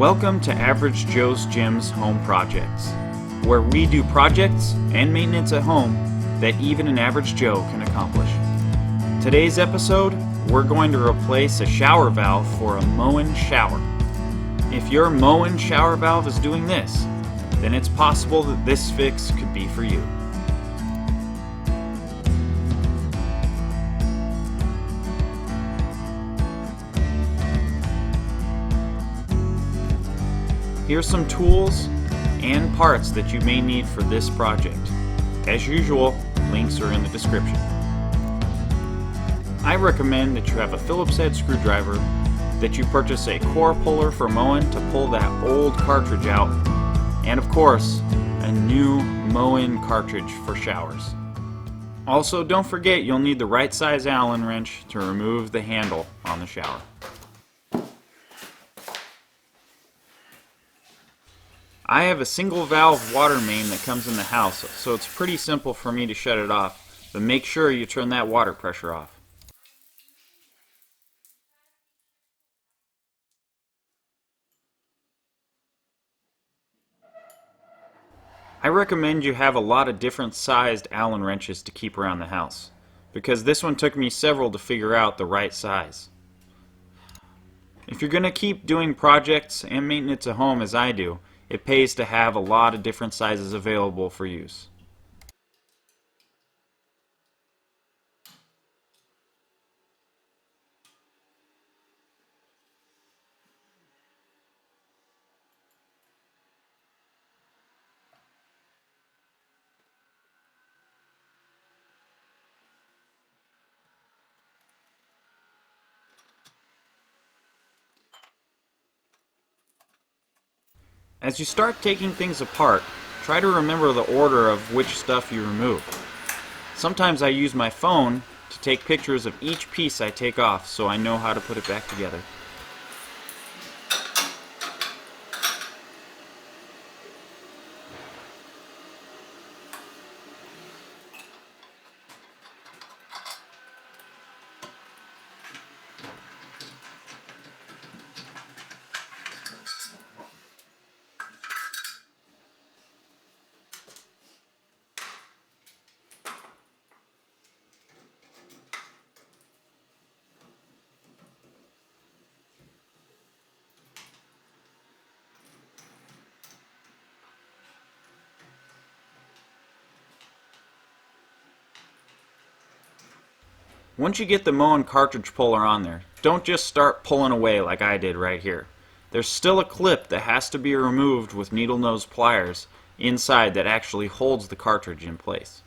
Welcome to Average Joe's Gym's Home Projects, where we do projects and maintenance at home that even an average Joe can accomplish. Today's episode, we're going to replace a shower valve for a Moen Shower. If your Moen Shower valve is doing this, then it's possible that this fix could be for you. Here's some tools and parts that you may need for this project. As usual, links are in the description. I recommend that you have a Phillips head screwdriver, that you purchase a core puller for Moen to pull that old cartridge out, and of course, a new Moen cartridge for showers. Also, don't forget you'll need the right size Allen wrench to remove the handle on the shower. I have a single valve water main that comes in the house, so it's pretty simple for me to shut it off, but make sure you turn that water pressure off. I recommend you have a lot of different sized Allen wrenches to keep around the house, because this one took me several to figure out the right size. If you're going to keep doing projects and maintenance at home as I do, it pays to have a lot of different sizes available for use. As you start taking things apart, try to remember the order of which stuff you remove. Sometimes I use my phone to take pictures of each piece I take off so I know how to put it back together. Once you get the Moen cartridge puller on there, don't just start pulling away like I did right here. There's still a clip that has to be removed with needle nose pliers inside that actually holds the cartridge in place.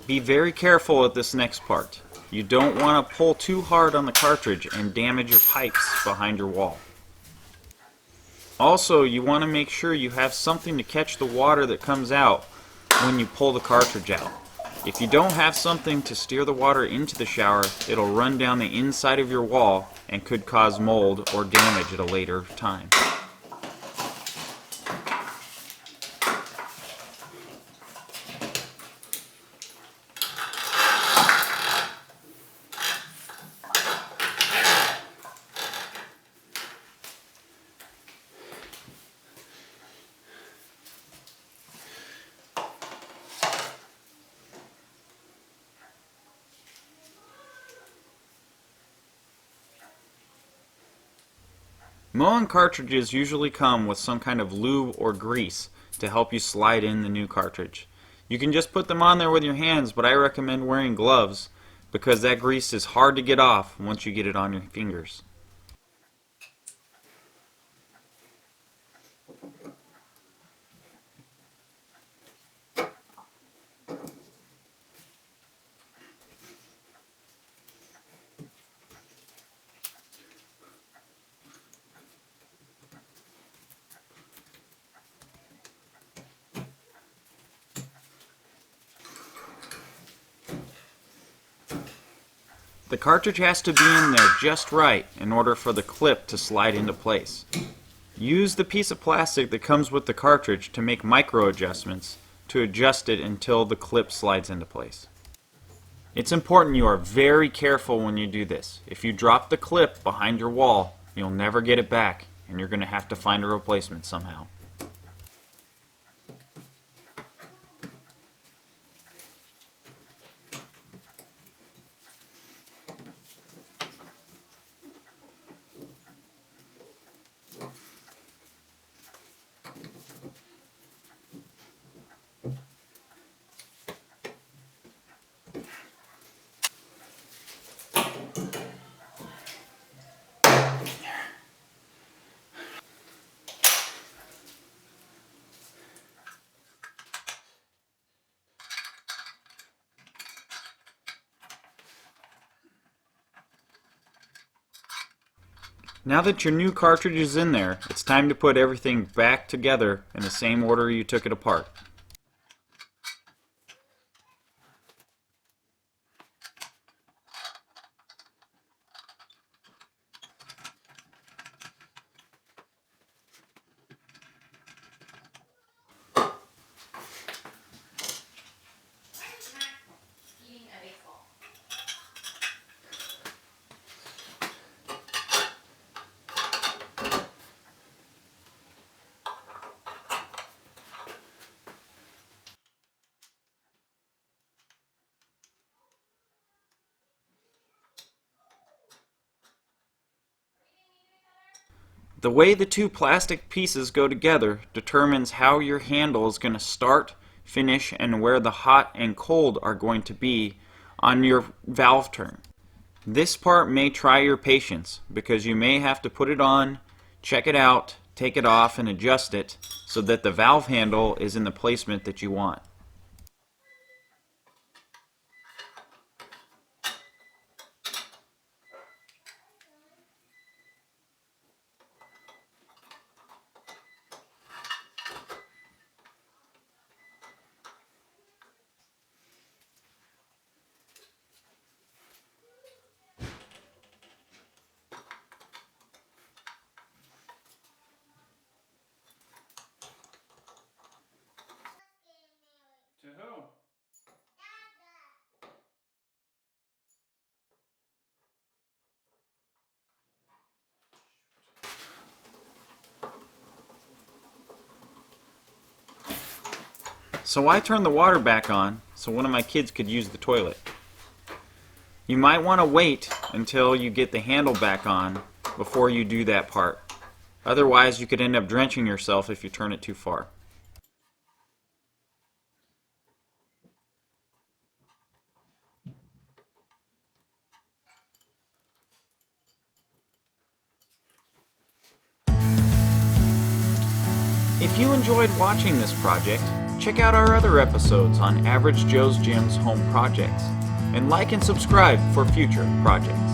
Be very careful at this next part. You don't want to pull too hard on the cartridge and damage your pipes behind your wall. Also, you want to make sure you have something to catch the water that comes out when you pull the cartridge out. If you don't have something to steer the water into the shower, it'll run down the inside of your wall and could cause mold or damage at a later time. Moen cartridges usually come with some kind of lube or grease to help you slide in the new cartridge. You can just put them on there with your hands, but I recommend wearing gloves because that grease is hard to get off once you get it on your fingers. The cartridge has to be in there just right in order for the clip to slide into place. Use the piece of plastic that comes with the cartridge to make micro adjustments to adjust it until the clip slides into place. It's important you are very careful when you do this. If you drop the clip behind your wall, you'll never get it back, and you're going to have to find a replacement somehow. Now that your new cartridge is in there, it's time to put everything back together in the same order you took it apart. The way the two plastic pieces go together determines how your handle is going to start, finish, and where the hot and cold are going to be on your valve turn. This part may try your patience because you may have to put it on, check it out, take it off, and adjust it so that the valve handle is in the placement that you want. To who? So I turned the water back on so one of my kids could use the toilet. You might want to wait until you get the handle back on before you do that part. Otherwise, you could end up drenching yourself if you turn it too far. If you enjoyed watching this project, check out our other episodes on Average Joe's Gym's home projects, and like and subscribe for future projects.